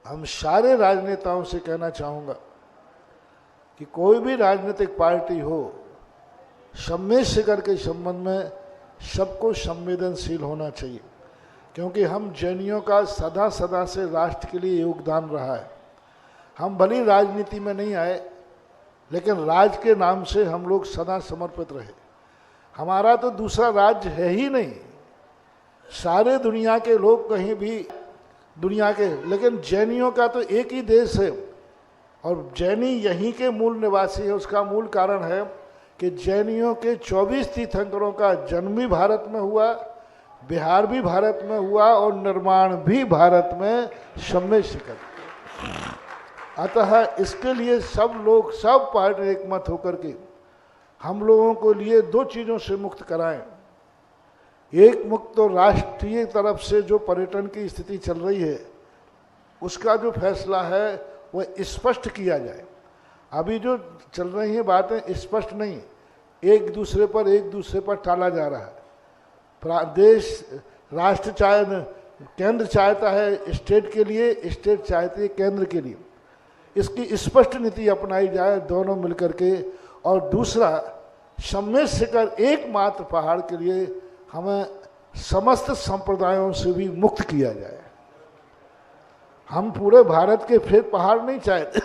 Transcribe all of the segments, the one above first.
हम सारे राजनेताओं से कहना चाहूँगा कि कोई भी राजनीतिक पार्टी हो, सम्मेद शिखर के संबंध में सबको संवेदनशील होना चाहिए, क्योंकि हम जैनियों का सदा सदा से राष्ट्र के लिए योगदान रहा है। हम भली राजनीति में नहीं आए, लेकिन राज के नाम से हम लोग सदा समर्पित रहे। हमारा तो दूसरा राज्य है ही नहीं, सारे दुनिया के लोग कहीं भी दुनिया के, लेकिन जैनियों का तो एक ही देश है और जैनी यहीं के मूल निवासी है। उसका मूल कारण है कि जैनियों के 24 तीर्थंकरों का जन्म भी भारत में हुआ, बिहार भी भारत में हुआ और निर्माण भी भारत में सम्मेद शिखर। अतः इसके लिए सब लोग, सब पार्टी एकमत होकर के हम लोगों को लिए दो चीज़ों से मुक्त कराएं। एक, मुक्त तो राष्ट्रीय तरफ से जो पर्यटन की स्थिति चल रही है उसका जो फैसला है वह स्पष्ट किया जाए। अभी जो चल रही हैं बातें स्पष्ट नहीं, एक दूसरे पर टाला जा रहा है। देश, राष्ट्र केंद्र चाहता है स्टेट के लिए, स्टेट चाहती है केंद्र के लिए। इसकी स्पष्ट नीति अपनाई जाए दोनों मिलकर के। और दूसरा, सम्मेद शिखर एकमात्र पहाड़ के लिए हमें समस्त संप्रदायों से भी मुक्त किया जाए। हम पूरे भारत के फिर पहाड़ नहीं चाहते,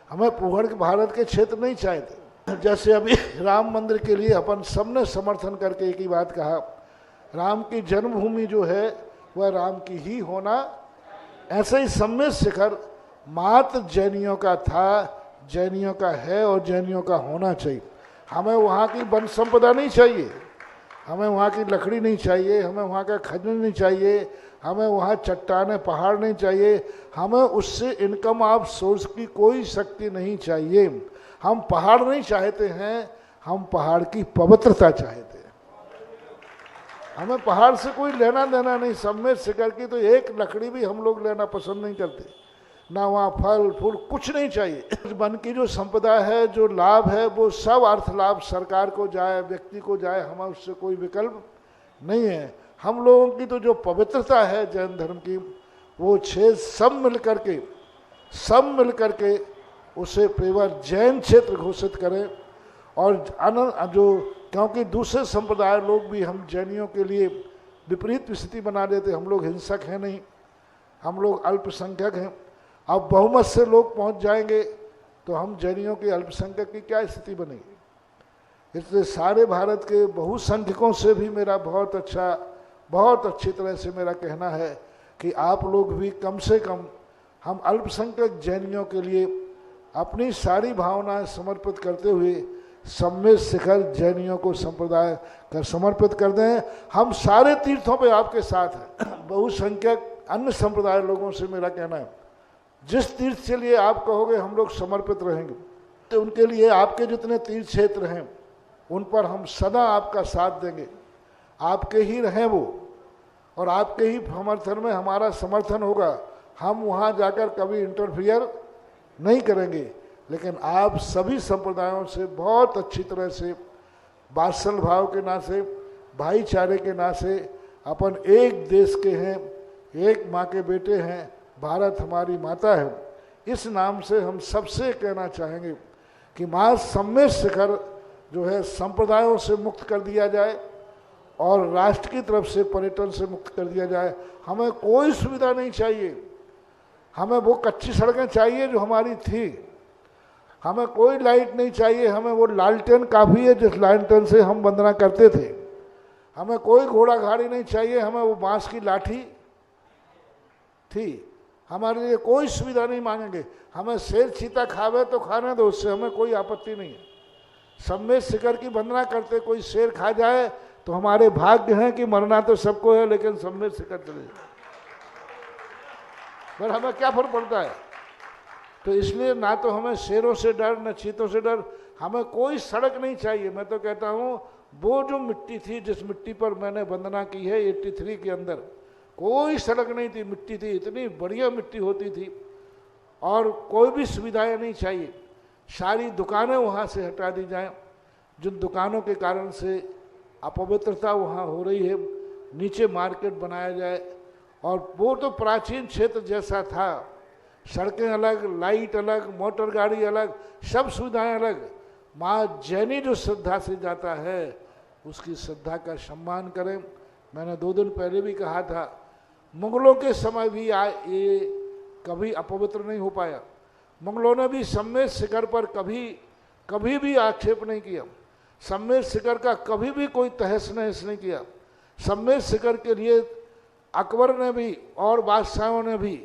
हमें पूर्ण भारत के क्षेत्र नहीं चाहते। जैसे अभी राम मंदिर के लिए अपन सबने समर्थन करके एक ही बात कहा, राम की जन्मभूमि जो है वह राम की ही होना। ऐसे ही सम्मेद शिखर मात्र जैनियों का था, जैनियों का है और जैनियों का होना चाहिए। हमें वहाँ की वन संपदा नहीं चाहिए, हमें वहाँ की लकड़ी नहीं चाहिए, हमें वहाँ का खनिज नहीं चाहिए, हमें वहाँ चट्टाने पहाड़ नहीं चाहिए, हमें उससे इनकम ऑफ सोर्स की कोई शक्ति नहीं चाहिए। हम पहाड़ नहीं चाहते हैं, हम पहाड़ की पवित्रता चाहते हैं। हमें पहाड़ से कोई लेना देना नहीं। सम्मेद शिखर की तो एक लकड़ी भी हम लोग लेना पसंद नहीं करते, ना वहाँ फल फूल कुछ नहीं चाहिए। वन की जो संपदा है, जो लाभ है, वो सब अर्थ लाभ सरकार को जाए, व्यक्ति को जाए, हमें उससे कोई विकल्प नहीं है। हम लोगों की तो जो पवित्रता है जैन धर्म की, वो सब मिल करके उसे केवल जैन क्षेत्र घोषित करें। और क्योंकि दूसरे संप्रदाय लोग भी हम जैनियों के लिए विपरीत स्थिति बना देते। हम लोग हिंसक हैं नहीं, हम लोग अल्पसंख्यक हैं। अब बहुमत से लोग पहुंच जाएंगे तो हम जैनियों के अल्पसंख्यक की क्या स्थिति बनेगी। इसलिए सारे भारत के बहुसंख्यकों से भी मेरा बहुत अच्छी तरह से मेरा कहना है कि आप लोग भी कम से कम हम अल्पसंख्यक जैनियों के लिए अपनी सारी भावनाएं समर्पित करते हुए सम्मेद शिखर जैनियों को संप्रदाय कर समर्पित कर दें। हम सारे तीर्थों पे आपके साथ हैं। बहुसंख्यक अन्य संप्रदाय लोगों से मेरा कहना है, जिस तीर्थ के लिए आप कहोगे हम लोग समर्पित रहेंगे, तो उनके लिए आपके जितने तीर्थ क्षेत्र हैं उन पर हम सदा आपका साथ देंगे। आपके ही रहें वो, और आपके ही समर्थन में हमारा समर्थन होगा। हम वहाँ जाकर कभी इंटरफियर नहीं करेंगे, लेकिन आप सभी संप्रदायों से बहुत अच्छी तरह से वात्सल भाव के नाते, भाईचारे के नाते, अपन एक देश के हैं, एक माँ के बेटे हैं, भारत हमारी माता है, इस नाम से हम सबसे कहना चाहेंगे कि माँ सम्मेद शिखर जो है संप्रदायों से मुक्त कर दिया जाए और राष्ट्र की तरफ से पर्यटन से मुक्त कर दिया जाए। हमें कोई सुविधा नहीं चाहिए, हमें वो कच्ची सड़कें चाहिए जो हमारी थी। हमें कोई लाइट नहीं चाहिए, हमें वो लालटेन काफ़ी है जिस लालटेन से हम वंदना करते थे। हमें कोई घोड़ा गाड़ी नहीं चाहिए, हमें वो बांस की लाठी थी। हमारे लिए कोई सुविधा नहीं मांगेंगे। हमें शेर चीता खावे तो खाने दो, उससे हमें कोई आपत्ति नहीं है। सम्मेद शिखर की वंदना करते कोई शेर खा जाए तो हमारे भाग्य हैं कि मरना तो सबको है, लेकिन सम्मेद शिखर चले जाए पर हमें क्या फर्क पड़ता है। तो इसलिए ना तो हमें शेरों से डर, न चीतों से डर। हमें कोई सड़क नहीं चाहिए। मैं तो कहता हूँ वो जो मिट्टी थी, जिस मिट्टी पर मैंने वंदना की है 83 के अंदर, कोई सड़क नहीं थी, मिट्टी थी, इतनी बढ़िया मिट्टी होती थी और कोई भी सुविधाएं नहीं चाहिए। सारी दुकानें वहाँ से हटा दी जाएं, जिन दुकानों के कारण से अपवित्रता वहाँ हो रही है, नीचे मार्केट बनाया जाए। और वो तो प्राचीन क्षेत्र जैसा था सड़कें अलग, लाइट अलग, मोटर गाड़ी अलग, सब सुविधाएं अलग। माँ जैनी जो श्रद्धा से जाता है उसकी श्रद्धा का सम्मान करें। मैंने 2 दिन पहले भी कहा था, मुगलों के समय भी ये कभी अपवित्र नहीं हो पाया। मुगलों ने भी सम्मेद शिखर पर कभी भी आक्षेप नहीं किया। सम्मेद शिखर का कभी भी कोई तहस नहस नहीं किया। सम्मेद शिखर के लिए अकबर ने भी और बादशाहों ने भी,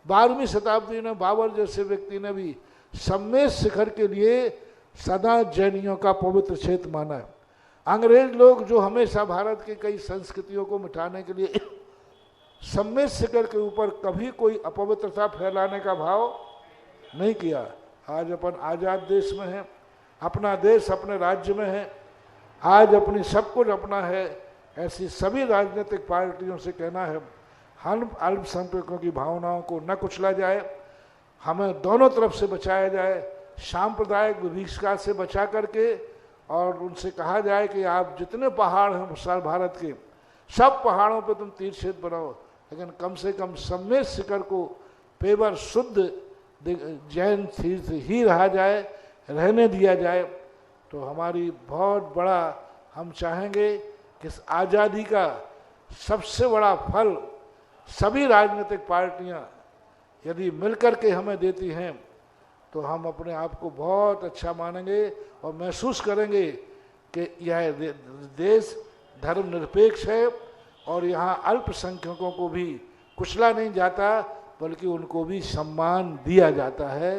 12वीं शताब्दी में बाबर जैसे व्यक्ति ने भी सम्मेद शिखर के लिए सदा जैनियों का पवित्र क्षेत्र माना है। अंग्रेज लोग जो हमेशा भारत की कई संस्कृतियों को मिटाने के लिए सम्मेद शिखर के ऊपर कभी कोई अपवित्रता फैलाने का भाव नहीं किया। आज अपन आज़ाद देश में हैं, अपना देश अपने राज्य में है, आज अपनी सब कुछ अपना है। ऐसी सभी राजनीतिक पार्टियों से कहना है, हम अल्पसंख्यकों की भावनाओं को न कुचला जाए, हमें दोनों तरफ से बचाया जाए, सांप्रदायिक विभीषिका से बचा करके, और उनसे कहा जाए कि आप जितने पहाड़ हैं सारे भारत के, सब पहाड़ों पे तुम तीर्थ क्षेत्र बनाओ, लेकिन कम से कम सम्मेद शिखर को पेवर शुद्ध जैन तीर्थ ही रहा जाए, रहने दिया जाए। तो हमारी बहुत बड़ा, हम चाहेंगे कि इस आज़ादी का सबसे बड़ा फल सभी राजनीतिक पार्टियां यदि मिलकर के हमें देती हैं तो हम अपने आप को बहुत अच्छा मानेंगे और महसूस करेंगे कि यह देश धर्मनिरपेक्ष है और यहाँ अल्पसंख्यकों को भी कुचला नहीं जाता, बल्कि उनको भी सम्मान दिया जाता है।